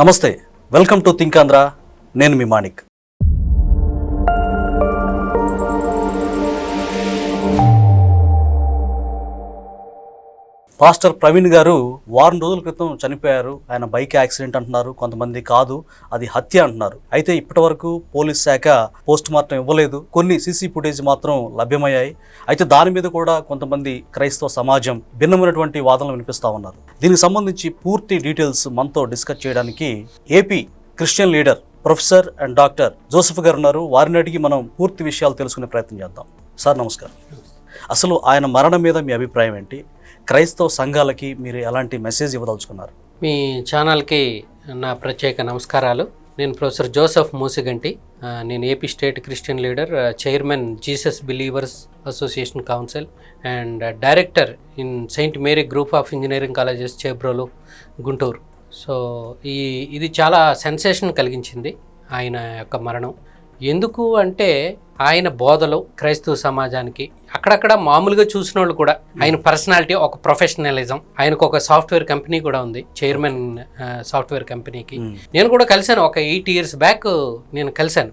నమస్తే, welcome to think Andhra. నేను మీ Manik. Pastor Praveen గారు వారం రోజుల క్రితం చనిపోయారు. ఆయన బైక్ యాక్సిడెంట్ అంటున్నారు, కొంతమంది కాదు అది హత్య అంటున్నారు. అయితే ఇప్పటి వరకు పోలీస్ శాఖ పోస్ట్ మార్టం ఇవ్వలేదు. కొన్ని సీసీ ఫుటేజ్ మాత్రం లభ్యమయ్యాయి. అయితే దాని మీద కూడా కొంతమంది క్రైస్తవ సమాజం భిన్నమైనటువంటి వాదనలు వినిపిస్తూ ఉన్నారు. దీనికి సంబంధించి పూర్తి డీటెయిల్స్ మనతో డిస్కస్ చేయడానికి AP Christian leader professor and doctor Joseph గారు ఉన్నారు. వారిని అడిగి మనం పూర్తి విషయాలు తెలుసుకునే ప్రయత్నం చేద్దాం. సార్ నమస్కారం. అసలు ఆయన మరణం మీద మీ అభిప్రాయం ఏంటి? క్రైస్తవ సంఘాలకి మీరు ఎలాంటి మెసేజ్ ఇవ్వదలుచుకున్నారు? మీ ఛానల్కి నా ప్రత్యేక నమస్కారాలు. నేను ప్రొఫెసర్ జోసెఫ్ మూసిగంటి. నేను AP state Christian leader, chairman Jesus believers association council and director in Saint Mary group of engineering colleges, Chebrolu, Guntur. So ఇది చాలా సెన్సేషన్ కలిగించింది ఆయన యొక్క మరణం. ఎందుకు అంటే ఆయన బోధలు క్రైస్తవ సమాజానికి అక్కడక్కడ మామూలుగా చూసిన వాళ్ళు కూడా ఆయన పర్సనాలిటీ, ఒక ప్రొఫెషనలిజం, ఆయనకు ఒక సాఫ్ట్వేర్ కంపెనీ కూడా ఉంది, చైర్మన్ సాఫ్ట్వేర్ కంపెనీకి. నేను కూడా కలిశాను, ఒక 8 years బ్యాక్ నేను కలిశాను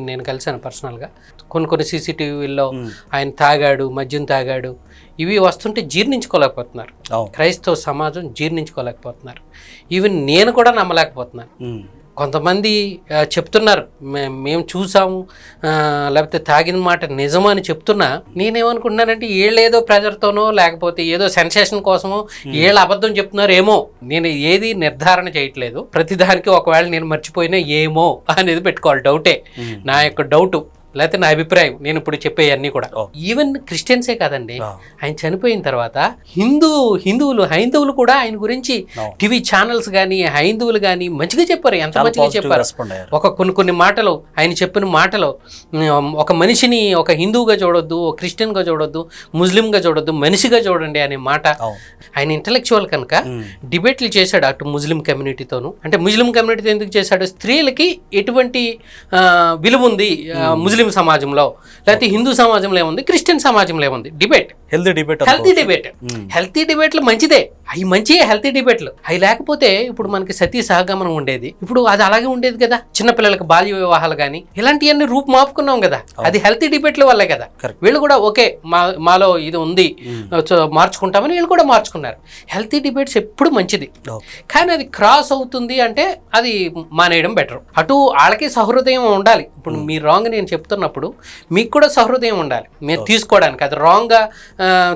నేను కలిశాను పర్సనల్గా. కొన్ని సీసీటీవీల్లో ఆయన తాగాడు, మద్యం తాగాడు, ఇవి వస్తుంటే జీర్ణించుకోలేకపోతున్నారు. క్రైస్తవ సమాజం జీర్ణించుకోలేకపోతున్నారు. ఈవెన్ నేను కూడా నమ్మలేకపోతున్నాను. కొంతమంది చెప్తున్నారు మేము చూసాము, లేకపోతే తాగిన మాట నిజమని చెప్తున్నా. నేనేమనుకుంటున్నానంటే వీళ్ళేదో ప్రెజర్తోనో లేకపోతే ఏదో సెన్సేషన్ కోసమో వీళ్ళు అబద్ధం చెప్తున్నారు ఏమో. నేను ఏది నిర్ధారణ చేయట్లేదు. ప్రతిదానికి ఒకవేళ నేను మర్చిపోయినా ఏమో అనేది పెట్టుకోవాలి. డౌటే, నా యొక్క డౌటు, లేకపోతే నా అభిప్రాయం. నేను ఇప్పుడు చెప్పేవన్నీ కూడా ఈవెన్ క్రిస్టియన్సే కాదండి. ఆయన చనిపోయిన తర్వాత హైందవులు కూడా ఆయన గురించి టీవీ ఛానల్స్ కానీ హైందవులు కానీ మంచిగా చెప్పారు. ఎంత మంచిగా చెప్పారు. ఒక కొన్ని మాటలు, ఆయన చెప్పిన మాటలు, ఒక మనిషిని ఒక హిందువుగా చూడొద్దు, క్రిస్టియన్గా చూడొద్దు, ముస్లింగా చూడొద్దు, మనిషిగా చూడండి అనే మాట. ఆయన ఇంటలెక్చువల్ కనుక డిబేట్లు చేశాడు అటు ముస్లిం కమ్యూనిటీతోనూ. అంటే ముస్లిం కమ్యూనిటీతో ఎందుకు చేశాడు? స్త్రీలకి ఎటువంటి విలువ ఉంది ముస్లిం సమాజంలో, లేకపోతే హిందూ సమాజంలో ఏముంది, క్రిస్టియన్ సమాజంలో ఏముంది? డిబేట్, హెల్తీ డిబేట్లు మంచిదే. అవి మంచి హెల్తీ డిబేట్లు. అవి లేకపోతే ఇప్పుడు మనకి సతీ సహగమనం ఉండేది, ఇప్పుడు అది అలాగే ఉండేది కదా. చిన్నపిల్లలకు బాల్య వివాహాలు కానీ ఇలాంటివన్నీ రూపుమాపుకున్నాం కదా. అది హెల్తీ డిబేట్ల వల్లే కదా. వీళ్ళు కూడా ఓకే మాలో ఇది ఉంది మార్చుకుంటామని వీళ్ళు కూడా మార్చుకున్నారు. హెల్తీ డిబేట్స్ ఎప్పుడు మంచిది. కానీ అది క్రాస్ అవుతుంది అంటే అది మానేయడం బెటర్. అటు వాళ్ళకి సహృదయం ఉండాలి. ఇప్పుడు మీ రాంగ్ నేను చెప్తున్నప్పుడు మీకు కూడా సహృదయం ఉండాలి మీరు తీసుకోవడానికి. అది రాంగ్గా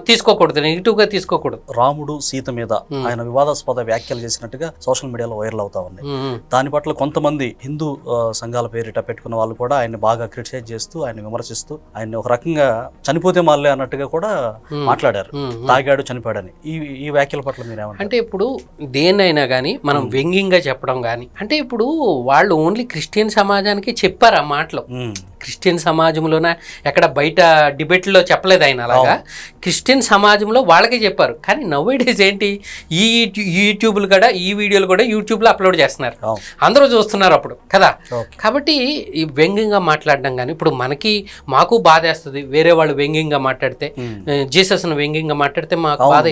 తీసుకోకూడదు, నెగిటివ్గా తీసుకోకూడదు. రాముడు సీత మీద ఆయన వివాదాస్పద వ్యాఖ్యలు చేసినట్టుగా సోషల్ మీడియాలో వైరల్ అవుతా ఉన్నాయి. దాని పట్ల కొంతమంది హిందూ సంఘాల పేరిట పెట్టుకున్న వాళ్ళు కూడా ఆయన బాగా క్రిటిసైజ్ చేస్తూ, ఆయన విమర్శిస్తూ, ఆయన ఒక రకంగా చనిపోతే మాలే అన్నట్టుగా కూడా మాట్లాడారు. తాగాడు, చనిపోయాడని. ఈ వ్యాఖ్యల పట్ల మీరేమంటారు? అంటే ఇప్పుడు దేన్నైనా కానీ మనం వ్యంగ్యంగా చెప్పడం కానీ, అంటే ఇప్పుడు వాళ్ళు ఓన్లీ క్రిస్టియన్ సమాజానికి చెప్పారు ఆ మాటలు. క్రిస్టియన్ సమాజంలోన ఎక్కడ బయట డిబేట్లో చెప్పలేదు ఆయన అలాగా. క్రిస్టియన్ సమాజంలో వాళ్ళకే చెప్పారు. కానీ నౌవేడేస్ ఏంటి, ఈ యూట్యూబ్లు కూడా, ఈ వీడియోలు కూడా యూట్యూబ్లో అప్లోడ్ చేస్తున్నారు, అందరూ చూస్తున్నారు అప్పుడు కదా. కాబట్టి ఈ వ్యంగ్యంగా మాట్లాడడం కానీ, ఇప్పుడు మాకు బాధ వేస్తుంది వేరే వాళ్ళు వ్యంగ్యంగా మాట్లాడితే, జీసస్ను వ్యంగ్యంగా మాట్లాడితే మాకు బాధ.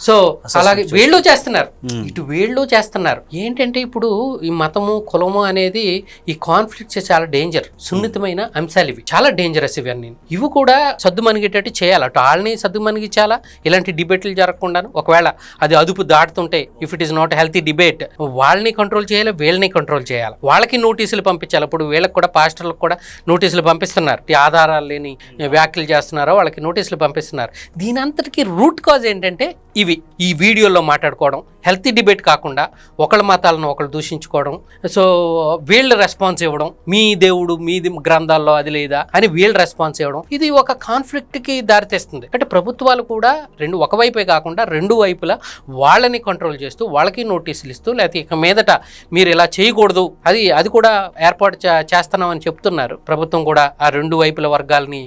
సో అలాగే వీళ్ళు చేస్తున్నారు, ఇటు వీళ్ళు చేస్తున్నారు. ఏంటంటే ఇప్పుడు ఈ మతము కులము అనేది, ఈ కాన్ఫ్లిక్ట్స్ చాలా డేంజర్, సున్నితమైన అంశాలు ఇవి, చాలా డేంజరస్ ఇవన్నీ. ఇవి కూడా సద్దు మనిగేటట్టు చేయాలి. అటు వాళ్ళని సద్దు మనిగించాలా, ఇలాంటి డిబేట్లు జరగకుండా. ఒకవేళ అది అదుపు దాటుతుంటే, if it is not healthy debate, వాళ్ళని కంట్రోల్ చేయాలి, వీళ్ళని కంట్రోల్ చేయాలి, వాళ్ళకి నోటీసులు పంపించాలి. ఇప్పుడు వీళ్ళకి కూడా, పాస్టర్లకు కూడా నోటీసులు పంపిస్తున్నారు. ఆధారాలు లేని వ్యాఖ్యలు చేస్తున్నారో వాళ్ళకి నోటీసులు పంపిస్తున్నారు. దీని అంతటికీ రూట్ కాజ్ ఏంటంటే ఇవి, ఈ వీడియోలో మాట్లాడుకోవడం, హెల్తీ డిబేట్ కాకుండా ఒకళ్ళ మతాలను ఒకళ్ళు దూషించుకోవడం. సో వీళ్ళు రెస్పాన్స్ ఇవ్వడం, మీ దేవుడు మీది గ్రంథాల్లో అది లేదా అని వీళ్ళు రెస్పాన్స్ ఇవ్వడం, ఇది ఒక కాన్ఫ్లిక్ట్కి దారితీస్తుంది. అంటే ప్రభుత్వాలు కూడా ఒకవైపే కాకుండా రెండు వైపులా వాళ్ళని కంట్రోల్ చేస్తూ, వాళ్ళకి నోటీసులు ఇస్తూ, లేకపోతే ఇక మీదట మీరు ఇలా చేయకూడదు, అది కూడా ఏర్పాటు చేస్తున్నామని చెప్తున్నారు. ప్రభుత్వం కూడా ఆ రెండు వైపుల వర్గాలని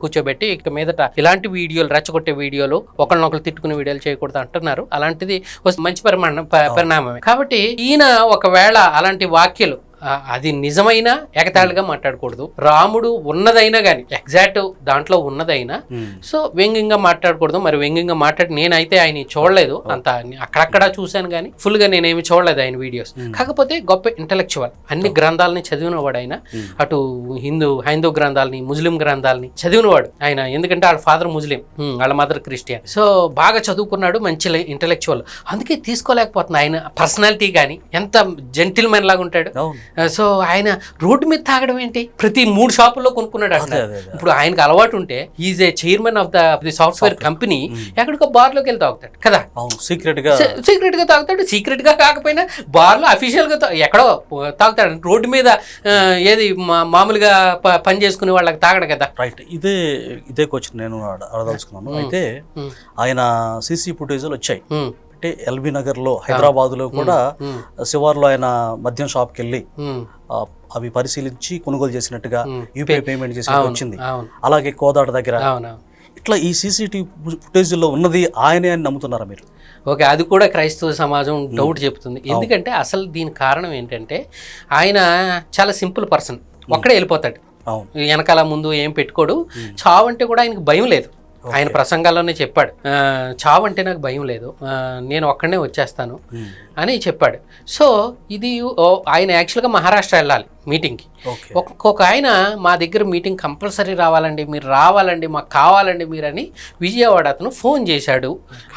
కూర్చోబెట్టి ఇక మీదట ఇలాంటి వీడియోలు, రెచ్చగొట్టే వీడియోలు, ఒకళ్ళనొకళ్ళు తిట్టుకునే వీడియోలు చేయకూడదు అంటున్నారు. అలాంటిది మంచి పరిణామమే. కాబట్టి ఈయన ఒకవేళ అలాంటి వ్యాఖ్యలు అది నిజమైన ఎగతాళిగా మాట్లాడకూడదు. రాముడు ఉన్నదైనా కానీ ఎగ్జాక్ట్ దాంట్లో ఉన్నదైనా సో వ్యంగ్యంగా మాట్లాడకూడదు. మరి వ్యంగ్యంగా మాట్లాడి నేనైతే ఆయన చూడలేదు, అంత అక్కడక్కడ చూశాను కానీ ఫుల్ గా నేనేమి చూడలేదు ఆయన వీడియోస్. కాకపోతే గొప్ప ఇంటలెక్చువల్, అన్ని గ్రంథాలని చదివినవాడు ఆయన. అటు హైందూ గ్రంథాలని, ముస్లిం గ్రంథాలని చదివినవాడు ఆయన. ఎందుకంటే వాళ్ళ ఫాదర్ ముస్లిం, వాళ్ళ మదర్ క్రిస్టియన్. సో బాగా చదువుకున్నాడు, మంచి ఇంటలెక్చువల్. అందుకే తీసుకోలేకపోతున్నా ఆయన పర్సనాలిటీ కానీ, ఎంత జెంటిల్మెన్ లాగా ఉంటాడు. సో ఆయన రోడ్డు మీద తాగడం ఏంటి, ప్రతి 3 షాపుల్లో కొనుక్కున్నాడు అంటారు. ఇప్పుడు ఆయనకు అలవాటు ఉంటే is a chairman of the software company, ఎక్కడికో బార్ లోకి వెళ్ళి తాగుతాడు కదా, సీక్రెట్ గా తాగుతాడు. సీక్రెట్ గా కాకపోయినా బార్ లో అఫీషియల్ గా ఎక్కడో తాగుతాడు. రోడ్డు మీద ఏది మామూలుగా పని చేసుకునే వాళ్ళకి తాగడు కదా. రైట్, ఇదే క్వశ్చన్ నేను అడదలుచుకున్నాను. అయితే ఆయన సీసీ ఫుటేజ్లు వచ్చాయి. అంటే ఎల్బీ నగర్ లో, హైదరాబాద్ లో కూడా శివార్లో ఆయన మద్యం షాప్కి వెళ్ళి అవి పరిశీలించి కొనుగోలు చేసినట్టుగా యూపీఐ పేమెంట్ చేసినట్టు వచ్చింది. అలాగే కోదాడ దగ్గర ఇట్లా ఈ సీసీటీవీ ఫుటేజ్ లో ఉన్నది ఆయనే అని నమ్ముతున్నారా మీరు? ఓకే, అది కూడా క్రైస్తవ సమాజం డౌట్ చెప్తుంది. ఎందుకంటే అసలు దీని కారణం ఏంటంటే ఆయన చాలా సింపుల్ పర్సన్, ఒక్కడే వెళ్ళిపోతాడు, వెనకాల ముందు ఏం పెట్టుకోడు. చావంటే కూడా ఆయనకు భయం లేదు. ఆయన ప్రసంగాల్లోనే చెప్పాడు, చావు అంటే నాకు భయం లేదు, నేను ఒక్కడనే వచ్చేస్తాను అని చెప్పాడు. సో ఇది ఆయన యాక్చువల్గా మహారాష్ట్ర వెళ్ళాలి మీటింగ్కి. ఒక్కొక్క ఆయన మా దగ్గర మీటింగ్ కంపల్సరీ రావాలండి, మీరు రావాలండి, మాకు కావాలండి మీరని విజయవాడ అతను ఫోన్ చేశాడు.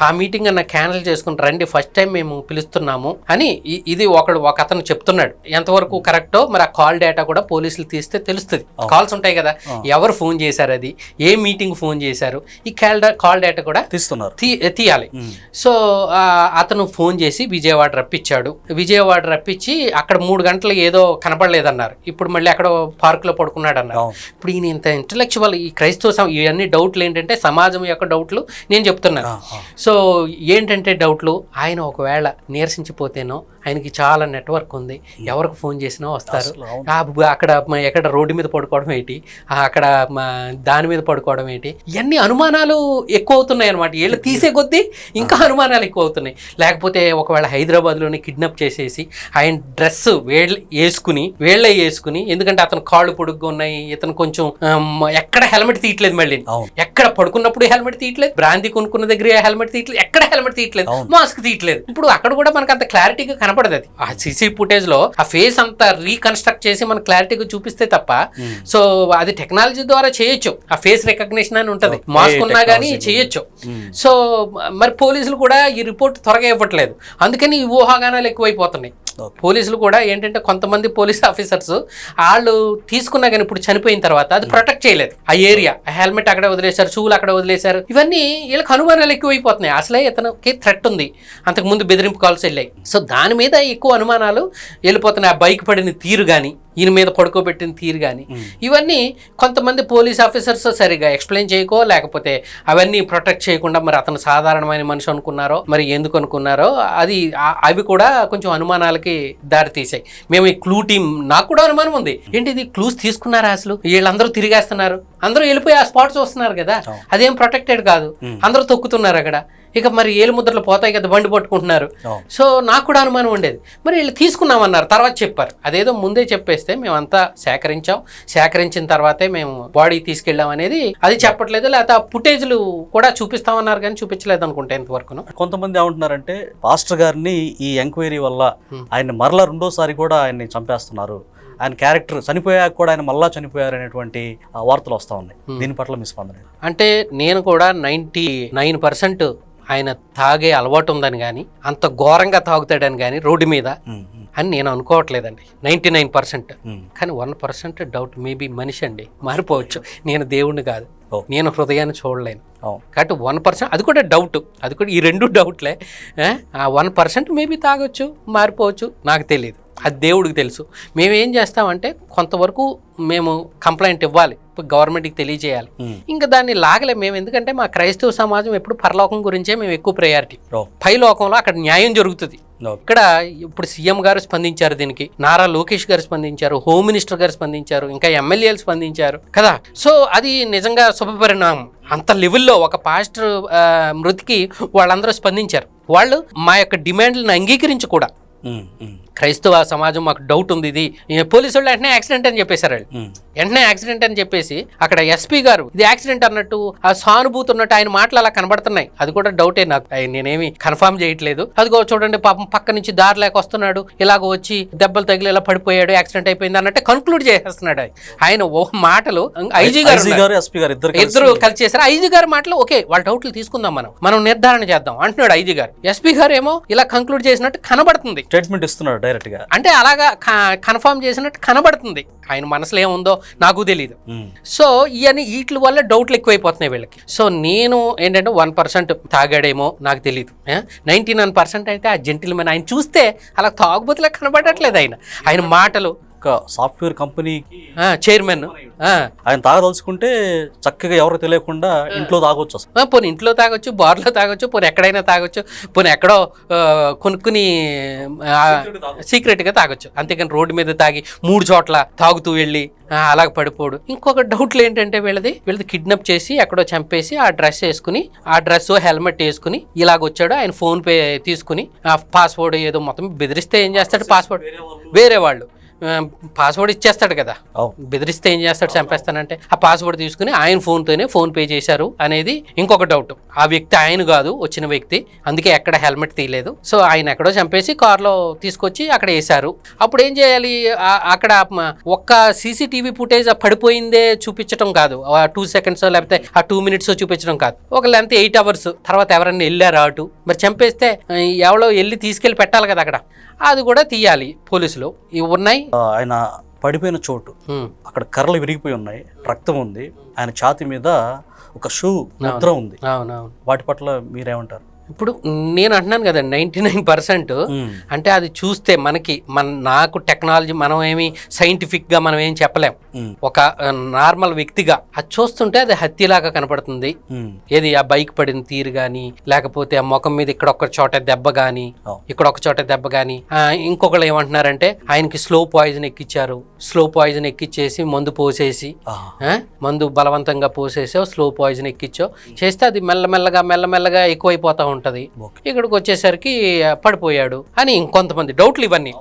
ఆ మీటింగ్ అన్న క్యాన్సిల్ చేసుకుని రండి, ఫస్ట్ టైం మేము పిలుస్తున్నాము అని. ఇది ఒక అతను చెప్తున్నాడు. ఎంతవరకు కరెక్టో మరి ఆ కాల్ డేటా కూడా పోలీసులు తీస్తే తెలుస్తుంది. కాల్స్ ఉంటాయి కదా, ఎవరు ఫోన్ చేశారు, అది ఏ మీటింగ్ ఫోన్ చేశారు, ఈ కాల్ డేటా కూడా తీయాలి. సో అతను ఫోన్ చేసి విజయవాడ రప్పించాడు. విజయవాడ రప్పించి అక్కడ 3 గంటలు ఏదో కనపడలేదన్నారు. ఇప్పుడు మళ్ళీ అక్కడ పార్కులో పడుకున్నాడు అన్నారు. ఇప్పుడు ఈయన ఇంత ఇంటలెక్చువల్, ఈ క్రైస్తవ ఇవన్నీ డౌట్లు ఏంటంటే సమాజం యొక్క డౌట్లు నేను చెప్తున్నాను. సో ఏంటంటే డౌట్లు, ఆయన ఒకవేళ నీరసించిపోతేనో, ఆయనకి చాలా నెట్వర్క్ ఉంది, ఎవరికి ఫోన్ చేసినా వస్తారు. అక్కడ ఎక్కడ రోడ్డు మీద పడుకోవడం ఏంటి, అక్కడ దాని మీద పడుకోవడం ఏంటి, ఇవన్నీ అనుమానాలు ఎక్కువ అవుతున్నాయి అనమాట. వీళ్ళు తీసే కొద్దీ ఇంకా అనుమానాలు ఎక్కువ అవుతున్నాయి. లేకపోతే ఒకవేళ హైదరాబాద్లోనే కిడ్నాప్ చేసేసి ఆయన డ్రెస్ వేళ్ళే వేసుకుని, ఎందుకంటే అతను కాళ్ళు పొడుగ్గా ఉన్నాయి, ఇతను కొంచెం ఎక్కడ హెల్మెట్ తీయట్లేదు, మళ్ళీ ఎక్కడ పడుకున్నప్పుడు హెల్మెట్ తీయట్లేదు, బ్రాంతి కొనుక్కున్న దగ్గర హెల్మెట్ తీయట్లేదు, ఎక్కడ హెల్మెట్ తీయట్లేదు, మాస్క్ తీయట్లేదు. ఇప్పుడు అక్కడ కూడా మనకు అంత క్లారిటీగా కనపడదు. అది ఆ సీసీ ఫుటేజ్ లో ఆ ఫేస్ అంతా రీకన్స్ట్రక్ట్ చేసి మనకు క్లారిటీగా చూపిస్తే తప్ప, సో అది టెక్నాలజీ ద్వారా చేయొచ్చు. ఆ ఫేస్ రికగ్నిషన్ అని ఉంటది, మాస్క్ ఉన్నా కానీ చేయొచ్చు. సో మరి పోలీసులు కూడా ఈ రిపోర్ట్ త్వరగా ఇవ్వట్లేదు, అందుకని ఈ ఊహాగానాలు ఎక్కువైపోతున్నాయి. పోలీసులు కూడా ఏంటంటే కొంతమంది పోలీస్ ఆఫీసర్స్ వాళ్ళు తీసుకున్నా కానీ ఇప్పుడు చనిపోయిన తర్వాత అది ప్రొటెక్ట్ చేయలేదు. ఆ ఏరియా, ఆ హెల్మెట్ అక్కడే వదిలేశారు, షూలు అక్కడ వదిలేశారు. ఇవన్నీ వీళ్ళకి అనుమానాలు ఎక్కువైపోతున్నాయి. అసలే ఇతనికి థ్రెట్ ఉంది, అంతకుముందు బెదిరింపు కాల్స్ వెళ్ళాయి. సో దాని మీద ఎక్కువ అనుమానాలు వెళ్ళిపోతున్నాయి. ఆ బైక్ పడిన తీరు కానీ, ఈయన మీద పడుకోబెట్టిన తీరు కానీ, ఇవన్నీ కొంతమంది పోలీస్ ఆఫీసర్స్ సరిగా ఎక్స్ప్లెయిన్ చేయకో, లేకపోతే అవన్నీ ప్రొటెక్ట్ చేయకుండా మరి అతను సాధారణమైన మనిషి అనుకున్నారో, మరి ఎందుకు అనుకున్నారో, అవి కూడా కొంచెం అనుమానాలకి దారి తీసాయి. మేము ఈ క్లూ టీం, నాకు కూడా అనుమానం ఉంది, ఏంటి ఇది క్లూస్ తీసుకున్నారా అసలు, వీళ్ళందరూ తిరిగేస్తున్నారు, అందరూ వెళ్ళిపోయి ఆ స్పాట్ చూస్తున్నారు కదా, అదేం ప్రొటెక్టెడ్ కాదు, అందరూ తొక్కుతున్నారు అక్కడ. ఇక మరి ఏలు ముద్రలు పోతాయి కదా, బండి పట్టుకుంటున్నారు. సో నాకు కూడా అనుమానం ఉండేది, మరి వీళ్ళు తీసుకున్నామన్నారు, తర్వాత చెప్పారు. అదేదో ముందే చెప్పేస్తే మేమంతా సేకరించిన తర్వాతే మేము బాడీ తీసుకెళ్ళాం అనేది అది చెప్పట్లేదు. లేకపోతే ఆ ఫుటేజ్లు కూడా చూపిస్తామన్నారు కానీ చూపించలేదు అనుకుంటా ఇంతవరకు. కొంతమంది ఏమంటున్నారంటే పాస్టర్ గారిని ఈ ఎంక్వైరీ వల్ల ఆయన మరలా 2వ సారి కూడా ఆయన్ని చంపేస్తున్నారు, ఆయన క్యారెక్టర్ చనిపోయాక కూడా ఆయన మళ్ళా చనిపోయారు అనేటువంటి వార్తలు వస్తూ ఉన్నాయి. దీని పట్ల మీ స్పందన? అంటే నేను కూడా 99% ఆయన తాగే అలవాటు ఉందని కానీ, అంత ఘోరంగా తాగుతాడని కానీ రోడ్డు మీద అని నేను అనుకోవట్లేదండి. 99%. కానీ 1% డౌట్. మేబీ మనిషి అండి, మారిపోవచ్చు. నేను దేవుణ్ణి కాదు, నేను హృదయాన్ని చూడలేను. కాబట్టి 1% అది కూడా డౌట్, అది కూడా ఈ 2 డౌట్లే. ఆ 1% మేబీ తాగొచ్చు, మారిపోవచ్చు, నాకు తెలియదు, అది దేవుడికి తెలుసు. మేము ఏం చేస్తామంటే కొంతవరకు మేము కంప్లైంట్ ఇవ్వాలి, గవర్నమెంట్కి తెలియజేయాలి. ఇంకా దాన్ని లాగలే మేము, ఎందుకంటే మా క్రైస్తవ సమాజం ఎప్పుడు పరలోకం గురించే మేము ఎక్కువ ప్రయారిటీ. పై లోకంలో అక్కడ న్యాయం జరుగుతుంది. ఇక్కడ ఇప్పుడు సీఎం గారు స్పందించారు దీనికి, నారా లోకేష్ గారు స్పందించారు, హోమ్ మినిస్టర్ గారు స్పందించారు, ఇంకా ఎమ్మెల్యేలు స్పందించారు కదా. సో అది నిజంగా శుభపరిణామం. అంత లెవెల్లో ఒక పాస్టర్ మృతికి వాళ్ళందరూ స్పందించారు. వాళ్ళు మా యొక్క డిమాండ్లను అంగీకరించి కూడా క్రైస్తవ సమాజం మాకు డౌట్ ఉంది, ఇది పోలీసు వాళ్ళు వెంటనే యాక్సిడెంట్ అని చెప్పేశారు. వాళ్ళు వెంటనే యాక్సిడెంట్ అని చెప్పేసి అక్కడ ఎస్పీ గారు ఇది యాక్సిడెంట్ అన్నట్టు, ఆ సానుభూతి ఉన్నట్టు ఆయన మాటలు అలా కనబడుతున్నాయి. అది కూడా డౌటే నాకు, నేనేమి కన్ఫర్మ్ చేయట్లేదు. అదిగో చూడండి పాపం పక్క నుంచి దారి లేక వస్తున్నాడు, ఇలాగ వచ్చి దెబ్బలు తగిలి ఇలా పడిపోయాడు, యాక్సిడెంట్ అయిపోయింది అన్నట్టు కన్క్లూడ్ చేసేస్తున్నాడు ఆయన ఓ మాటలు. ఐజీ గారు ఎస్పీ గారు ఇద్దరు కలిసి చేశారు. ఐజీ గారి మాటలు ఓకే, వాళ్ళ డౌట్లు తీసుకుందాం, మనం నిర్ధారణ చేద్దాం అంటున్నాడు ఐజీ గారు. ఎస్పీ గారు ఏమో ఇలా కంక్లూడ్ చేసినట్టు కనబడుతుంది, స్టేట్మెంట్ ఇస్తున్నాడు డైరెక్ట్ గా, అంటే అలాగా కన్ఫర్మ్ చేసినట్టు కనబడుతుంది. ఆయన మనసులో ఏముందో నాకు తెలియదు. సో ఇవన్నీ వీటి వల్ల డౌట్లు ఎక్కువైపోతున్నాయి వీళ్ళకి. సో నేను ఏంటంటే 1% తాగాడేమో నాకు తెలియదు, 99% అయితే ఆ జెంటిల్మెన్ ఆయన చూస్తే అలా తాగుబోతులా కనబడట్లేదు. ఆయన మాటలు, ఒక సాఫ్ట్వేర్ కంపెనీకి చైర్మన్ ఆయన తాగదలుచుకుంటే చక్కగా ఎవరు తెలియకుండా ఇంట్లో తాగొచ్చు. పోనీ ఇంట్లో తాగొచ్చు, బార్లో తాగొచ్చు, పోనీ ఎక్కడైనా తాగొచ్చు, పోనీ ఎక్కడో కొనుక్కుని సీక్రెట్గా తాగొచ్చు. అంతేకాని రోడ్డు మీద తాగి 3 చోట్ల తాగుతూ వెళ్ళి అలాగ పడిపోడు. ఇంకొక డౌట్లు ఏంటంటే వీళ్ళది కిడ్నాప్ చేసి ఎక్కడో చంపేసి ఆ డ్రెస్ వేసుకుని, ఆ డ్రెస్ హెల్మెట్ వేసుకుని ఇలాగొచ్చాడు. ఆయన ఫోన్ పే తీసుకుని ఆ పాస్వర్డ్ ఏదో మొత్తం బెదిరిస్తే ఏం చేస్తాడు, పాస్వర్డ్ వేరే వాళ్ళు పాస్వర్డ్ ఇచ్చేస్తాడు కదా, బెదిరిస్తే ఏం చేస్తాడు, చంపేస్తానంటే ఆ పాస్వర్డ్ తీసుకుని ఆయన ఫోన్తోనే ఫోన్ పే చేశారు అనేది ఇంకొక డౌట్. ఆ వ్యక్తి ఆయన కాదు, వచ్చిన వ్యక్తి, అందుకే ఎక్కడ హెల్మెట్ తీయలేదు. సో ఆయన ఎక్కడో చంపేసి కార్లో తీసుకొచ్చి అక్కడ వేశారు. అప్పుడు ఏం చేయాలి, అక్కడ ఒక్క సీసీటీవీ ఫుటేజ్ పడిపోయిందే చూపించడం కాదు, 2 seconds లేకపోతే ఆ 2 minutes చూపించడం కాదు, ఒక లెంత్ 8 hours తర్వాత ఎవరన్నా వెళ్ళారా అటు, మరి చంపేస్తే ఎవరో వెళ్ళి తీసుకెళ్ళి పెట్టాలి కదా అక్కడ, అది కూడా తీయాలి పోలీసులు. ఇవి ఉన్నాయి. ఆయన పడిపోయిన చోటు అక్కడ కర్రలు విరిగిపోయి ఉన్నాయి, రక్తం ఉంది, ఆయన ఛాతి మీద ఒక షూ ముద్ర ఉంది. అవునవును. వాటి పట్ల మీరేమంటారు? ఇప్పుడు నేను అంటున్నాను కదా 99% అంటే అది చూస్తే నాకు టెక్నాలజీ మనం ఏమి సైంటిఫిక్గా మనం ఏం చెప్పలేం. ఒక నార్మల్ వ్యక్తిగా అది చూస్తుంటే అది హత్యలాగా కనపడుతుంది. ఏది ఆ బైక్ పడిన తీరు గాని, లేకపోతే ఆ ముఖం మీద ఇక్కడ ఒక చోట దెబ్బ గాని, ఇక్కడ ఒక చోట దెబ్బ గాని. ఇంకొకళ్ళు ఏమంటున్నారంటే ఆయనకి స్లో పాయిజన్ ఎక్కిచ్చారు, స్లో పాయిజన్ ఎక్కిచ్చేసి మందు పోసేసి, మందు బలవంతంగా పోసేసో స్లో పాయిజన్ ఎక్కిచ్చో చేస్తే అది మెల్లమెల్లగా ఎక్కువైపోతా ఉంటది. ఇక్కడికి వచ్చేసరికి పడిపోయాడు అని ఇంకొంతమంది డౌట్లు. ఇవన్నీ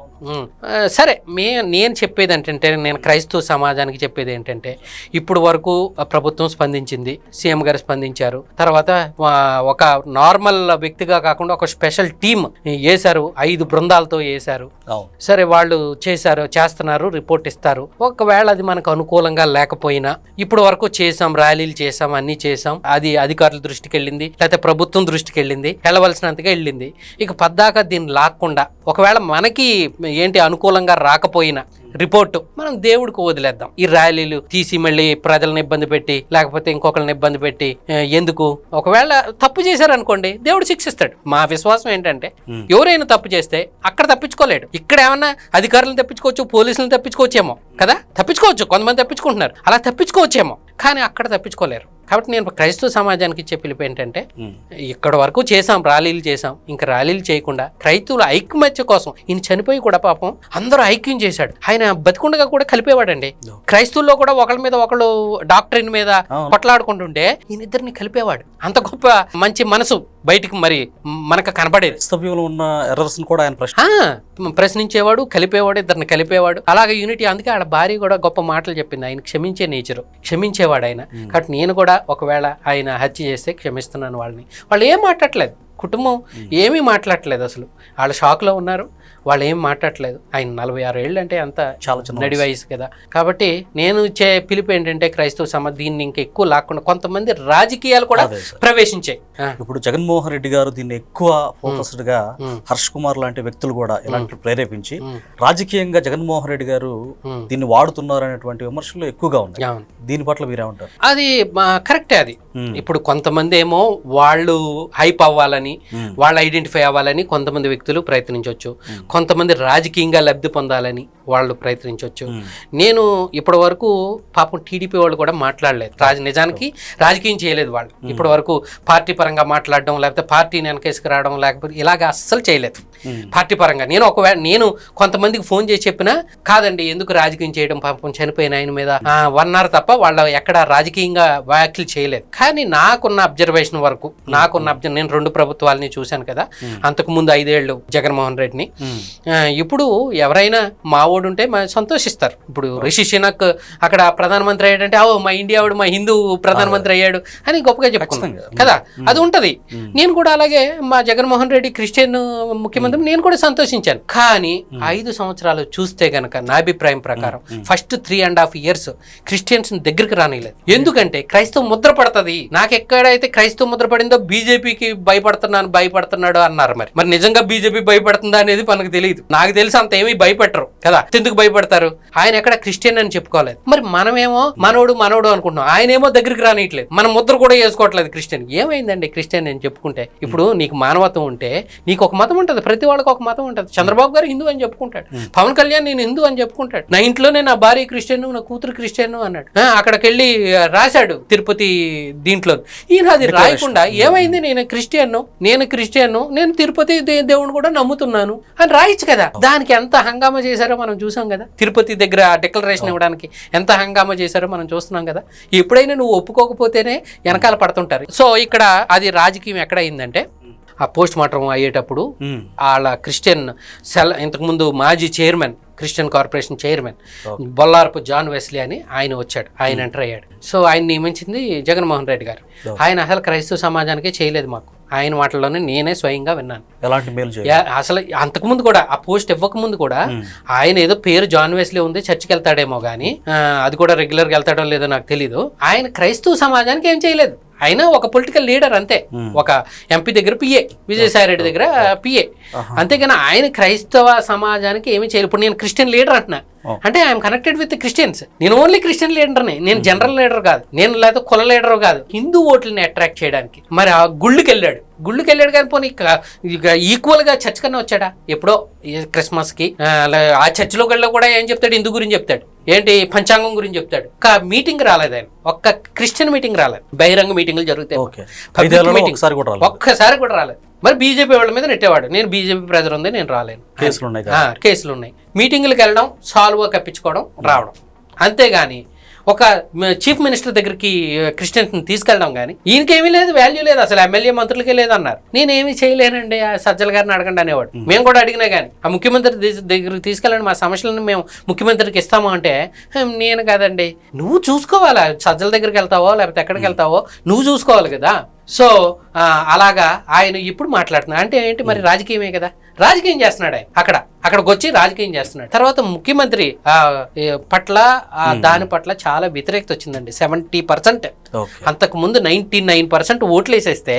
సరే, నేను చెప్పేది ఏంటంటే, నేను క్రైస్తవ సమాజానికి చెప్పేది ఏంటంటే, ఇప్పుడు వరకు ప్రభుత్వం స్పందించింది, సీఎం గారు స్పందించారు, తర్వాత ఒక నార్మల్ వ్యక్తిగా కాకుండా ఒక స్పెషల్ టీమ్ వేశారు, 5 బృందాలతో వేశారు. సరే వాళ్ళు చేస్తున్నారు, రిపోర్ట్ ఇస్తారు. ఒకవేళ అది మనకు అనుకూలంగా లేకపోయినా, ఇప్పుడు వరకు చేసాం, ర్యాలీలు చేసాం, అన్ని చేసాం, అది అధికారుల దృష్టికి వెళ్ళింది, లేకపోతే ప్రభుత్వం దృష్టికి వెళ్ళింది, వెళ్ళవలసినంతగా వెళ్ళింది. ఇక పద్దాక దీన్ని లాక్కుండా, ఒకవేళ మనకి ఏంటి అనుకూలంగా రాకపోయినా రిపోర్టు మనం దేవుడికి వదిలేద్దాం. ఈ ర్యాలీలు తీసి మళ్ళీ ప్రజలను ఇబ్బంది పెట్టి, లేకపోతే ఇంకొకరిని ఇబ్బంది పెట్టి ఎందుకు? ఒకవేళ తప్పు చేశారనుకోండి, దేవుడు శిక్షిస్తాడు. మా విశ్వాసం ఏంటంటే, ఎవరైనా తప్పు చేస్తే అక్కడ తప్పించుకోలేడు, ఇక్కడ ఏమన్నా అధికారులను తప్పించుకోవచ్చు, పోలీసులను తప్పించుకోవచ్చేమో కదా, తప్పించుకోవచ్చు, కొంతమంది తప్పించుకుంటున్నారు, అలా తప్పించుకోవచ్చేమో, కానీ అక్కడ తప్పించుకోలేరు. కాబట్టి నేను క్రైస్తవ సమాజానికి ఇచ్చే పిలుపు ఏంటంటే, ఇక్కడ వరకు చేసాం, ర్యాలీలు చేసాం, ఇంకా ర్యాలీలు చేయకుండా క్రైస్తవుల ఐక్యమత్య కోసం ఈయన చనిపోయి కూడా పాపం అందరూ ఐక్యం చేశాడు. ఆయన బతికుండగా కూడా కలిపేవాడండి. క్రైస్తవుల్లో కూడా ఒకళ్ళ మీద ఒకళ్ళు డాక్టరీన్ మీద కొట్లాడుకుంటుంటే ఈయన ఇద్దరిని కలిపేవాడు. అంత గొప్ప మంచి మనసు బయటికి మరి మనకు కనబడేది. ఉన్న ఎర్రర్స్ కూడా ఆయన ప్రశ్నించేవాడు, కలిపేవాడు, ఇద్దరిని కలిపేవాడు. అలాగే యూనిటీ. అందుకే ఆడ భార్య కూడా గొప్ప మాటలు చెప్పింది. ఆయన క్షమించే నేచరు, క్షమించేవాడు ఆయన. కాబట్టి నేను కూడా ఒకవేళ ఆయన హత్య చేస్తే క్షమిస్తున్నాను వాళ్ళని. వాళ్ళు ఏం మాట్లాడలేదు, కుటుంబం ఏమీ మాట్లాడలేదు, అసలు వాళ్ళ షాక్లో ఉన్నారు, వాళ్ళు ఏం మాట్లాడలేదు. ఆయన 46 ఏళ్ళు అంటే అంత చాలా చిన్న నడి వయసు కదా. కాబట్టి నేను ఇచ్చే పిలుపు ఏంటంటే, క్రైస్తవ సమాజం దీన్ని ఇంకా ఎక్కువ లాక్కుండా కొంతమంది రాజకీయాలు కూడా ప్రవేశించాయి. ఇప్పుడు జగన్మోహన్ రెడ్డి గారు దీన్ని ఎక్కువ ఫోకస్డ్ గా, హర్ష్ కుమార్ లాంటి వ్యక్తులు కూడా ఇలాంటి ప్రేరేపించి రాజకీయంగా జగన్మోహన్ రెడ్డి గారు దీన్ని వాడుతున్నారు అనేటువంటి విమర్శలు ఎక్కువగా ఉన్నాయి. దీని పట్ల మీరేమంటారు? అది కరెక్టే. అది ఇప్పుడు కొంతమంది ఏమో వాళ్ళు హైప్ అవ్వాలని, వాళ్ళు ఐడెంటిఫై అవ్వాలని కొంతమంది వ్యక్తులు ప్రయత్నించవచ్చు, కొంతమంది రాజకీయంగా లబ్ధి పొందాలని వాళ్ళు ప్రయత్నించవచ్చు. నేను ఇప్పటి వరకు పాపం టీడీపీ వాళ్ళు కూడా మాట్లాడలేదు, నిజానికి రాజకీయం చేయలేదు వాళ్ళు. ఇప్పటి వరకు పార్టీ పరంగా మాట్లాడడం, లేకపోతే పార్టీని వెనకేసుకు రావడం, లేకపోతే ఇలాగ అస్సలు చేయలేదు. పార్టీ పరంగా. నేను కొంతమందికి ఫోన్ చేసి చెప్పినా కాదండి, ఎందుకు రాజకీయం చేయడం, పాపం చనిపోయిన ఆయన మీద అన్నారు తప్ప వాళ్ళు ఎక్కడ రాజకీయంగా వ్యాఖ్యలు చేయలేదు. కానీ నాకున్న అబ్జర్వేషన్ వరకు నేను 2 ప్రభుత్వాలని చూశాను కదా, అంతకు ముందు 5 ఏళ్ళు జగన్మోహన్ రెడ్డిని. ఇప్పుడు ఎవరైనా మావోడు ఉంటే సంతోషిస్తారు. ఇప్పుడు రిషి సునక్ అక్కడ ప్రధానమంత్రి అయ్యాడంటే మా ఇండియా వాడు, మా హిందూ ప్రధానమంత్రి అయ్యాడు అని గొప్పగా చెప్పుకున్నాను కదా, అది ఉంటది. నేను కూడా అలాగే మా జగన్మోహన్ రెడ్డి క్రిస్టియన్ ముఖ్యమంత్రి, నేను కూడా సంతోషించాను. కానీ 5 సంవత్సరాలు చూస్తే గనక నా అభిప్రాయం ప్రకారం ఫస్ట్ 3.5 years క్రిస్టియన్స్ దగ్గరికి రానిలేదు. ఎందుకంటే క్రైస్తవ ముద్ర పడుతుంది. నాకు ఎక్కడైతే క్రైస్తవ ముద్ర పడిందో బీజేపీకి భయపడుతున్నాడు అన్నారు. మరి నిజంగా బీజేపీ భయపడుతుందా అనేది మనకు తెలియదు. నాకు తెలిసి అంత ఏమీ భయపెట్టరు కదా, ఎందుకు భయపడతారు? ఆయన ఎక్కడ క్రిస్టియన్ అని చెప్పుకోలేదు. మరి మనమేమో మనోడు అనుకుంటున్నాం, ఆయన ఏమో దగ్గరికి రానియట్లేదు. మన ముద్ర కూడా వేసుకోవట్లేదు క్రిస్టియన్. ఏమైందండి క్రిస్టియన్ అని చెప్పుకుంటే? ఇప్పుడు నీకు మానవత్వం ఉంటే నీకు ఒక మతం ఉంటుంది, ప్రతి వాళ్ళకి ఒక మతం ఉంటుంది. చంద్రబాబు గారు హిందూ అని చెప్పుకుంటాడు, పవన్ కళ్యాణ్ నేను హిందూ అని చెప్పుకుంటాడు, నా ఇంట్లోనే నా భార్య క్రిస్టియన్, నా కూతురు క్రిస్టియన్ అన్నాడు. అక్కడికి వెళ్ళి రాశాడు తిరుపతి దీంట్లో. ఈయన అది రాయకుండా ఏమైంది, నేను క్రిస్టియన్, నేను తిరుపతి దేవుని కూడా నమ్ముతున్నాను అని రాయొచ్చు కదా. దానికి ఎంత హంగామా చేశారో మనం చూసాం కదా. తిరుపతి దగ్గర డిక్లరేషన్ ఇవ్వడానికి ఎంత హంగామా చేశారో మనం చూస్తున్నాం కదా. ఎప్పుడైనా నువ్వు ఒప్పుకోకపోతేనే వెనకాల పడుతుంటారు. సో ఇక్కడ అది రాజకీయం ఎక్కడ అయిందంటే, ఆ పోస్ట్ మార్టం అయ్యేటప్పుడు వాళ్ళ క్రిస్టియన్ ఇంతకుముందు మాజీ chairman, Christian corporation chairman Bollarapu John Wesley అని ఆయన వచ్చాడు. ఆయన ఎంటర్ అయ్యాడు. సో ఆయన నియమించింది జగన్మోహన్ రెడ్డి గారు. ఆయన అసలు క్రైస్తవ సమాజానికే చేయలేదు. మాకు ఆయన మాటల్లోనే నేనే స్వయంగా విన్నాను. ఎలాంటి మేలు అసలు అంతకుముందు కూడా, ఆ పోస్ట్ ఇవ్వకముందు కూడా ఆయన ఏదో పేరు జాన్ వెస్లీ ఉంది, చర్చికి వెళ్తాడేమో కానీ అది కూడా రెగ్యులర్గా వెళ్తాడో లేదో నాకు తెలీదు. ఆయన క్రైస్తవ సమాజానికి ఏం చేయలేదు. ఆయన ఒక పొలిటికల్ లీడర్ అంతే. ఒక ఎంపీ దగ్గర పిఏ, విజయసాయి రెడ్డి దగ్గర పిఏ, అంతేగాని ఆయన క్రైస్తవ సమాజానికి ఏమీ చేయలేదు. ఇప్పుడు నేను క్రిస్టియన్ లీడర్ అంటున్నా అంటే ఐఎమ్ కనెక్టెడ్ విత్ క్రిస్టియన్స్. నేను ఓన్లీ క్రిస్టియన్ లీడర్ని, నేను జనరల్ లీడర్ కాదు, నేను లేదా కుల లీడర్ కాదు. హిందూ ఓట్లని అట్రాక్ట్ చేయడానికి మరి ఆ గుళ్ళకి వెళ్ళాడు కానీ పోనీ ఈక్వల్ గా చర్చ్ కన్నా వచ్చాడా? ఎప్పుడో క్రిస్మస్ కి ఆ చర్చిలో కూడా ఏం చెప్తాడు? హిందూ గురించి చెప్తాడు, ఏంటి పంచాంగం గురించి చెప్తాడు. ఒక మీటింగ్ రాలేదు ఆయన, ఒక్క క్రిస్టియన్ మీటింగ్ రాలేదు. బహిరంగ మీటింగ్లు జరుగుతాయి, ఒక్కసారి కూడా రాలేదు. మరి బీజేపీ వాళ్ళ మీద నెట్టేవాడు. నేను బీజేపీ ప్రెజర్ ఉంది, నేను రాలేను, కేసులు ఉన్నాయి. మీటింగ్లకు వెళ్ళడం, సాల్వ్ కప్పించుకోవడం, రావడం, అంతేగాని ఒక చీఫ్ మినిస్టర్ దగ్గరికి క్రిస్టియన్స్ తీసుకెళ్ళడం కానీ ఈయనకేమీ లేదు, వాల్యూ లేదు, అసలు ఎమ్మెల్యే మంత్రులకే లేదన్నారు. నేనేమి చేయలేనండి, ఆ సజ్జల గారిని అడగండి అనేవాడు. మేము కూడా అడిగినా కానీ ఆ ముఖ్యమంత్రి దగ్గరికి తీసుకెళ్ళండి, మా సమస్యలను మేము ముఖ్యమంత్రికి ఇస్తాము అంటే, నేను కాదండి, నువ్వు చూసుకోవాలా, సజ్జల దగ్గరికి వెళ్తావో లేకపోతే ఎక్కడికి వెళ్తావో నువ్వు చూసుకోవాలి కదా. సో అలాగా ఆయన ఇప్పుడు మాట్లాడుతున్నాడు అంటే ఏంటి? మరి రాజకీయమే కదా, రాజకీయం చేస్తున్నాడు ఆయన. అక్కడికి వచ్చి రాజకీయం చేస్తున్నాడు. తర్వాత ముఖ్యమంత్రి పట్ల దాని పట్ల చాలా వ్యతిరేకత వచ్చిందండి. 70%. అంతకు ముందు 99% ఓట్లు వేసేస్తే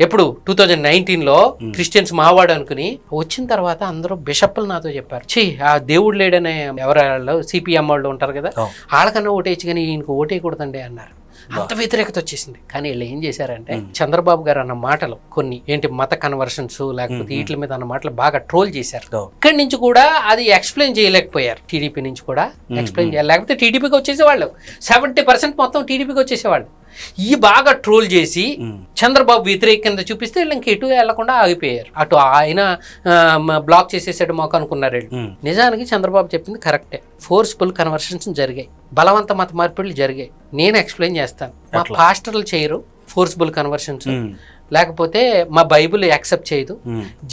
ఎప్పుడు 2019లో క్రిస్టియన్స్ మావాడు అనుకుని వచ్చిన తర్వాత అందరూ బిషప్లు నాతో చెప్పారు, ఆ దేవుడు లేడనే ఎవరు సిపిఎం వాళ్ళు ఉంటారు కదా, వాళ్ళకన్నా ఓటేయచ్చు కానీ ఈయనకు ఓటేయకూడదండి అన్నారు. అంత వ్యతిరేకత వచ్చేసింది. కానీ వీళ్ళు ఏం చేశారంటే, చంద్రబాబు గారు అన్న మాటలు కొన్ని ఏంటి మత కన్వర్షన్స్ లేకపోతే వీటి మీద అన్న మాటలు బాగా ట్రోల్ చేశారు. ఇక్కడి నుంచి కూడా అది ఎక్స్ప్లెయిన్ చేయలేకపోయారు. టీడీపీ నుంచి కూడా ఎక్స్ప్లెయిన్ చేయాలి, లేకపోతే టీడీపీకి వచ్చేసేవాళ్ళు. 70% మొత్తం టీడీపీకి వచ్చేసేవాళ్ళు. ఈ బాగా ట్రోల్ చేసి చంద్రబాబు వ్యతిరేక కింద చూపిస్తే వీళ్ళు ఇంక ఎటు వెళ్లకుండా ఆగిపోయారు. అటు ఆయన బ్లాక్ చేసేసాడు మాకు అనుకున్నారు. నిజానికి చంద్రబాబు చెప్పింది కరెక్టే. ఫోర్స్ఫుల్ కన్వర్షన్స్ జరిగాయి, బలవంత మత మార్పిడులు జరిగాయి. నేను ఎక్స్ప్లెయిన్ చేస్తాను. మా పాస్టర్లు చేయరు ఫోర్స్ఫుల్ కన్వర్షన్స్, లేకపోతే మా బైబుల్ యాక్సెప్ట్ చేయదు,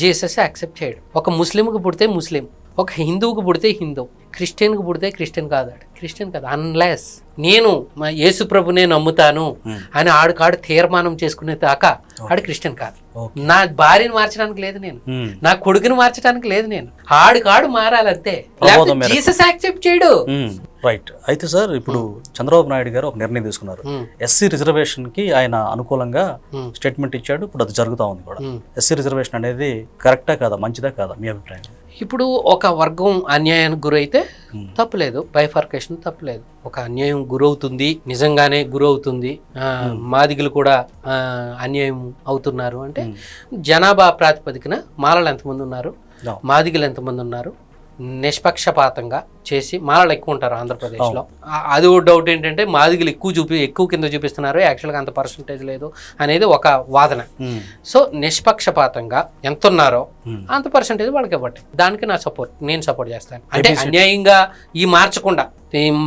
జీసస్ యాక్సెప్ట్ చేయడు. ఒక ముస్లింకి పుడితే ముస్లిం, ఒక హిందువుకి పుడితే హిందూ, క్రిస్టియన్కి పుడితే క్రిస్టియన్ కాదాడు, క్రిస్టియన్ కాదు. అన్లెస్ నేను మా యేసు ప్రభునే నమ్ముతాను అని ఆడుకాడు తీర్మానం చేసుకునే దాకా ఆడు క్రిస్టియన్ కాదు. నా భార్యను మార్చడానికి లేదు, నేను నా కొడుకుని మార్చడానికి లేదు, నేను ఆడుకాడు మారాలంతే. జీసస్ యాక్సెప్ట్ చేయడు. రైట్. అయితే సార్, ఇప్పుడు చంద్రబాబు నాయుడు గారు ఒక నిర్ణయం తీసుకున్నారు. ఎస్సీ రిజర్వేషన్ కి ఆయన అనుకూలంగా స్టేట్మెంట్ ఇచ్చాడు. ఇప్పుడు అది జరుగుతూ ఉంది కూడా. ఎస్సీ రిజర్వేషన్ అనేది కరెక్టా కాదా, మంచిదా కాదా మీ అభిప్రాయం? ఇప్పుడు ఒక వర్గం అన్యాయానికి గురైతే తప్పులేదు, బైఫర్కేషన్ తప్పులేదు. ఒక అన్యాయం గురవుతుంది, నిజంగానే గురవుతుంది, మాదిగలు కూడా అన్యాయం అవుతున్నారు అంటే జనాభా ప్రాతిపదికన మాలలు ఎంతమంది ఉన్నారు, మాదిగలు ఎంతమంది ఉన్నారు, నిష్పక్షపాతంగా చేసి మాలలు ఎక్కువ ఉంటారు ఆంధ్రప్రదేశ్లో. అది డౌట్ ఏంటంటే మాదిగలు ఎక్కువ కింద చూపిస్తున్నారు, యాక్చువల్గా అంత పర్సంటేజ్ లేదు అనేది ఒక వాదన. సో నిష్పక్షపాతంగా ఎంత ఉన్నారో అంత పర్సంటేజ్ వాళ్ళకి ఇవ్వండి, దానికి నేను సపోర్ట్ చేస్తాను. అంటే అన్యాయంగా ఈ మార్చకుండా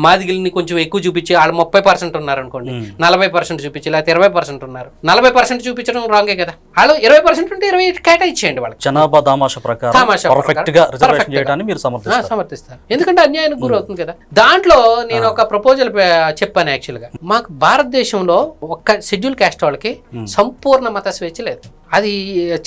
మాదిగల్ని కొంచెం ఎక్కువ చూపించి వాళ్ళు 30% ఉన్నారు అనుకోండి, 40% చూపించి, లేకపోతే 20% ఉన్నారు, 40% చూపించడం రాంగే కదా. వాళ్ళు 20% ఉంటే 20 కేటాయించేయండి వాళ్ళకి. జనాభా దామాషా ప్రకారం పర్ఫెక్ట్ గా రిజర్వేషన్ చేయడాన్ని మీరు సమర్థిస్తారు, ఎందుకంటే అన్యాయానికి గురి అవుతుంది కదా. దాంట్లో నేను ఒక ప్రపోజల్ చెప్పాను. యాక్చువల్గా మాకు భారతదేశంలో ఒక్క షెడ్యూల్ క్యాస్ట్ వాళ్ళకి సంపూర్ణ మత స్వేచ్ఛ లేదు. అది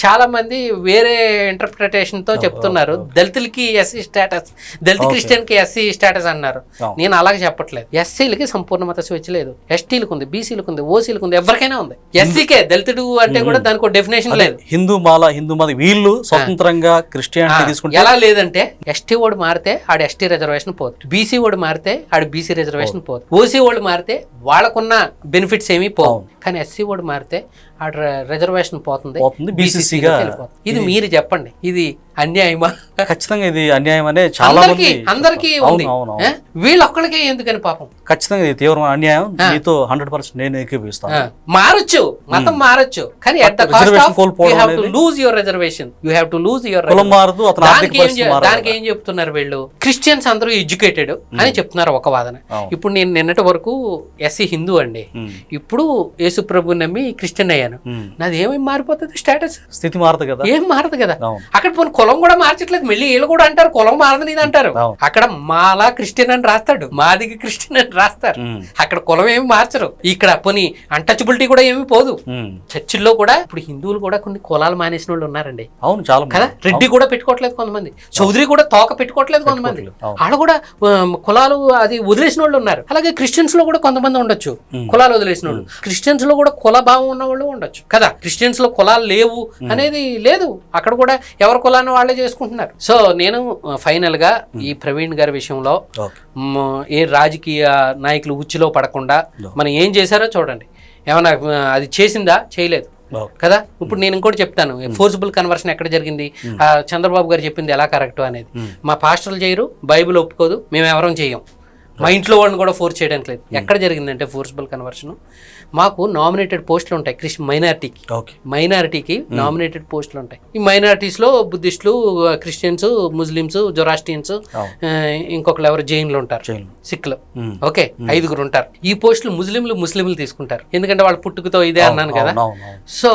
చాలా మంది వేరే ఇంటర్ప్రిటేషన్ తో చెప్తున్నారు. దళితులకి ఎస్సీ స్టేటస్, దళిత క్రిస్టియన్ కి ఎస్సీ స్టేటస్ అన్నారు. నేను అలాగే చెప్పట్లేదు. ఎస్సీలకి సంపూర్ణ మత స్వేచ్ఛ లేదు, ఎస్టీలకు ఉంది, బీసీలకు ఉంది, ఓసీలకు ఉంది, ఎవరికైనా ఉంది. ఎస్సీకే దళితుడు అంటే కూడా దానికి ఒక డెఫినేషన్ లేదు. హిందూ మాల వీళ్ళు స్వతంత్రంగా క్రిస్టియానిటీ తీసుకుంటే ఎలా లేదంటే ఎస్టీ ఓడి మారితే ఆడు ఎస్టీ రిజర్వేషన్ పోదు, బీసీ ఓడి మారితే ఆడు బీసీ రిజర్వేషన్ పోదు, ఓసీ ఓడి మారితే వాళ్ళకున్న బెనిఫిట్స్ ఏమీ పోవు. కానీ ఎస్సీ ఓడి మారితే ఆడ రిజర్వేషన్ పోతుంది, బీసీసీగా. ఇది మీరు చెప్పండి, ఇది అన్యాయమా? ఖచ్చితంగా ఇది అన్యాయం అనే చాలా మంది అందరికీ ఉంది, వీళ్ళొక్కడికే ఎందుకని పాపం. ఖచ్చితంగా ఇది తీవ్రమైన అన్యాయం. మీతో 100% నేను ఏకీభవిస్తాను. మారొచ్చు, మతం మారొచ్చు, కానీ at the cost of you have to lose your reservation, you have to lose your కులం మారదు. దానికి ఏం చెప్తున్నారు వీళ్ళు, క్రిస్టియన్స్ అందరూ ఎడ్యుకేటెడ్ అని చెప్తున్నారు ఒక వాదన. ఇప్పుడు నేను నిన్నటి వరకు ఎస్సీ హిందూ అండి, ఇప్పుడు యేసు ప్రభు నమ్మి క్రిస్టియన్ అయ్యాను. నాది ఏమేమి మారిపోతుంది స్టేటస్? స్థితి మారదు కదా, ఏం మారదు కదా. అక్కడ పోనీ కులం కూడా మార్చట్లేదు, మళ్ళీ వీళ్ళు కూడా అంటారు కులం మారదు నీది అంటారు. అక్కడ మాలా క్రిస్టియన్ అని రాస్తాడు, మాదిగ క్రిస్టియన్ అని రాస్తారు. అక్కడ కులం ఏమి మార్చరు. ఇక్కడ పోనీ అన్టచబిలిటీ కూడా ఏమి పోదు. చర్చిల్లో కూడా ఇప్పుడు హిందువులు కూడా కొన్ని కులాలు మానేసిన వాళ్ళు ఉన్నారండి. అవును, చాలా కదా. రెడ్డి కూడా పెట్టుకోవట్లేదు కొంతమంది, చౌదరి కూడా తోక పెట్టుకోవట్లేదు కొంతమంది, వాళ్ళు కూడా కులాలు అది వదిలేసిన వాళ్ళు ఉన్నారు. అలాగే క్రిస్టియన్స్ లో కూడా కొంతమంది ఉండొచ్చు కులాలు వదిలేసిన వాళ్ళు, క్రిస్టియన్స్ లో కూడా కుల భావం ఉన్న వాళ్ళు ఉండొచ్చు కదా. క్రిస్టియన్స్ లో కులాలు లేవు అనేది లేదు, అక్కడ కూడా ఎవరి కులాన్ని వాళ్ళే చేసుకుంటున్నారు. సో నేను ఫైనల్ గా ఈ ప్రవీణ్ గారి విషయంలో ఏ రాజకీయ నాయకులు ఉచ్చిలో పడకుండా మనం ఏం చేశారో చూడండి. ఏమన్నా అది చేసిందా? చేయలేదు కదా. ఇప్పుడు నేను ఇంకోటి చెప్తాను, ఫోర్సిబుల్ కన్వర్షన్ ఎక్కడ జరిగింది, చంద్రబాబు గారు చెప్పింది ఎలా కరెక్ట్ అనేది. మా పాస్టర్లు చేయరు, బైబిల్ ఒప్పుకోదు, మేము ఎవరం చేయం, మా ఇంట్లో వాళ్ళని కూడా ఫోర్స్ చేయడానికి లేదు. ఎక్కడ జరిగిందంటే ఫోర్సిబుల్ కన్వర్షన్, మాకు నామినేటెడ్ పోస్టులు ఉంటాయి మైనారిటీకి నామినేటెడ్ పోస్టులు ఉంటాయి. ఈ మైనారిటీస్లో బుద్ధిస్టులు, క్రిస్టియన్స్, ముస్లిమ్స్, జొరాస్ట్రియన్స్, ఇంకొకరు ఎవరు జైన్లు ఉంటారు, సిఖ్లు, ఓకే 5 ఉంటారు. ఈ పోస్టులు ముస్లింలు తీసుకుంటారు, ఎందుకంటే వాళ్ళ పుట్టుకతో ఇదే అన్నాను కదా. సో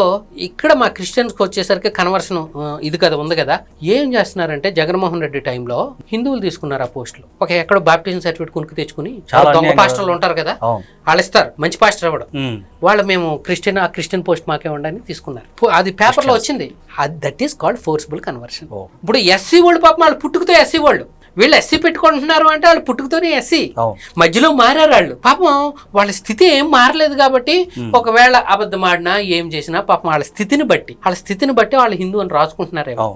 ఇక్కడ మా క్రిస్టియన్స్కి వచ్చేసరికి కన్వర్షన్ ఇది కదా ఉంది కదా. ఏం చేస్తున్నారంటే జగన్మోహన్ రెడ్డి టైంలో హిందువులు తీసుకున్నారు ఆ పోస్టులు. ఒక ఎక్కడో బాప్టిజం సర్టిఫికేట్ కొనుక్కు తెచ్చుకుని, దొంగ పాస్టర్లు ఉంటారు కదా, వాళ్ళు ఇస్తారు, మంచి పాస్టర్ అవ్వడం, వాళ్ళు మేము క్రిస్టియన్ పోస్ట్ మాకే ఉండని తీసుకున్నారు. అది పేపర్లో వచ్చింది. That is called forcible conversion. ఇప్పుడు ఎస్సీ వాళ్ళు పాపం వాళ్ళు పుట్టుకతో ఎస్సీ వాళ్ళు, వీళ్ళు ఎస్సీ పెట్టుకుంటున్నారు అంటే వాళ్ళు పుట్టుకతోనే ఎస్సీ, మధ్యలో మారారు వాళ్ళు. పాపం వాళ్ళ స్థితి ఏం మారలేదు కాబట్టి ఒకవేళ అబద్ధం ఆడినా ఏం చేసినా పాపం వాళ్ళ స్థితిని బట్టి వాళ్ళు హిందూ అని రాసుకుంటున్నారేమో.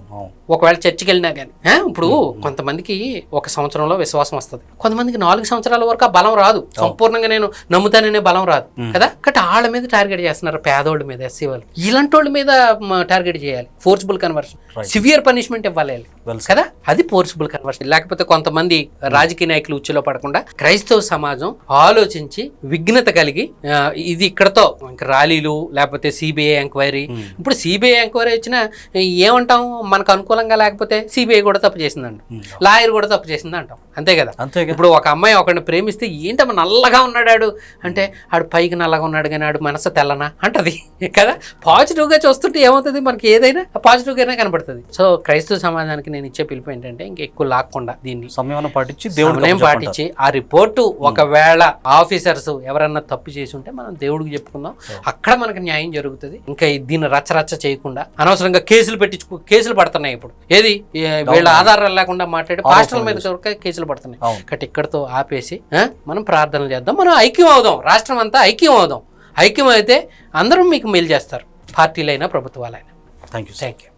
ఒకవేళ చర్చికి వెళ్ళినా కానీ ఇప్పుడు కొంతమందికి 1 సంవత్సరంలో విశ్వాసం వస్తుంది, కొంతమందికి 4 సంవత్సరాల వరకు ఆ బలం రాదు, సంపూర్ణంగా నేను నమ్ముతాననే బలం రాదు కదా. కాబట్టి వాళ్ళ మీద టార్గెట్ చేస్తున్నారు, పేదోళ్ళ మీద, ఎస్సీ వాళ్ళు, ఇలాంటి వాళ్ళ మీద టార్గెట్ చేయాలి. ఫోర్సిబుల్ కన్వర్షన్, సివియర్ పనిష్మెంట్ ఇవ్వాలి కదా, అది ఫోర్సిబుల్ కన్వర్షన్. లేకపోతే కొంతమంది రాజకీయ నాయకులు ఉచ్చులో పడకుండా క్రైస్తవ సమాజం ఆలోచించి విఘ్నత కలిగి ఇది ఇక్కడతో ర్యాలీలు లేకపోతే సిబిఐ ఎంక్వైరీ. ఇప్పుడు సిబిఐ ఎంక్వైరీ వచ్చినా ఏమంటాం, మనకు అనుకూలంగా లేకపోతే సిబిఐ కూడా తప్పు చేసిందంట, లాయర్ కూడా తప్పు చేసింది అంటాం, అంతే కదా. ఇప్పుడు ఒక అమ్మాయి ఒకరిని ప్రేమిస్తే ఏంటమ్మా నల్లగా ఉన్నాడు అంటే ఆడు పైకి నల్లగా ఉన్నాడు కానీ ఆడు మనసు తెల్లనా అంటది కదా. పాజిటివ్ గా చూస్తుంటే ఏమవుతుంది, మనకి ఏదైనా పాజిటివ్ గానే కనబడుతుంది. సో క్రైస్తవ సమాజానికి నేను ఇచ్చే పిలుపు ఏంటంటే ఇంకెక్కువ లాక్కుండా దీన్ని సమయం పాటించి ఆ రిపోర్టు ఒకవేళ ఆఫీసర్స్ ఎవరన్నా తప్పు చేసి ఉంటే మనం దేవుడికి చెప్పుకుందాం, అక్కడ మనకు న్యాయం జరుగుతుంది. ఇంకా దీన్ని రచ్చరచ్చ చేయకుండా అనవసరంగా కేసులు పడుతున్నాయి. ఇప్పుడు ఏది వీళ్ళ ఆధారాలు లేకుండా మాట్లాడి పాస్టర్ల మీద కేసులు పడుతున్నాయి. కాబట్టి ఇక్కడతో ఆపేసి మనం ప్రార్థనలు చేద్దాం, మనం ఐక్యం అవుదాం, రాష్ట్రం అంతా ఐక్యం అవుదాం. ఐక్యం అయితే అందరం మీకు మేలు చేస్తారు, పార్టీలైనా ప్రభుత్వాలైనా. Thank you.